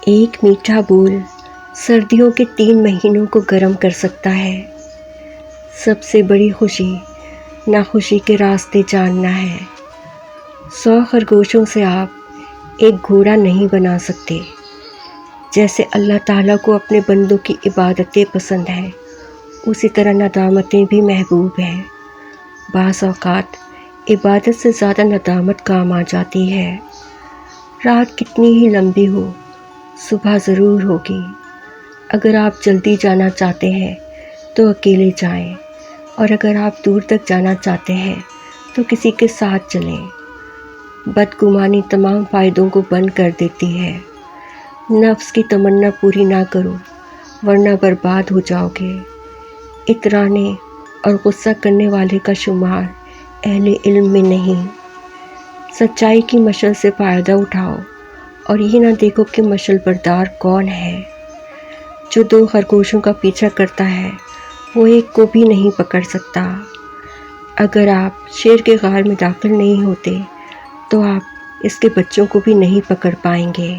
ایک میٹھا بول سردیوں کے 3 مہینوں کو گرم کر سکتا ہے۔ سب سے بڑی خوشی ناخوشی کے راستے جاننا ہے۔ 100 خرگوشوں سے آپ ایک گھوڑا نہیں بنا سکتے۔ جیسے اللہ تعالیٰ کو اپنے بندوں کی عبادتیں پسند ہیں، اسی طرح ندامتیں بھی محبوب ہیں۔ بعض اوقات عبادت سے زیادہ ندامت کام آ جاتی ہے۔ رات کتنی ہی لمبی ہو، صبح ضرور ہوگی۔ اگر آپ جلدی جانا چاہتے ہیں تو اکیلے جائیں، اور اگر آپ دور تک جانا چاہتے ہیں تو کسی کے ساتھ چلیں۔ بدگمانی تمام فائدوں کو بند کر دیتی ہے۔ نفس کی تمنا پوری نہ کرو ورنہ برباد ہو جاؤ گے۔ اترانے اور غصہ کرنے والے کا شمار اہل علم میں نہیں۔ سچائی کی مشعل سے فائدہ اٹھاؤ اور یہ نہ دیکھو کہ مشعل بردار کون ہے۔ جو 2 خرگوشوں کا پیچھا کرتا ہے وہ ایک کو بھی نہیں پکڑ سکتا۔ اگر آپ شیر کے غار میں داخل نہیں ہوتے تو آپ اس کے بچوں کو بھی نہیں پکڑ پائیں گے۔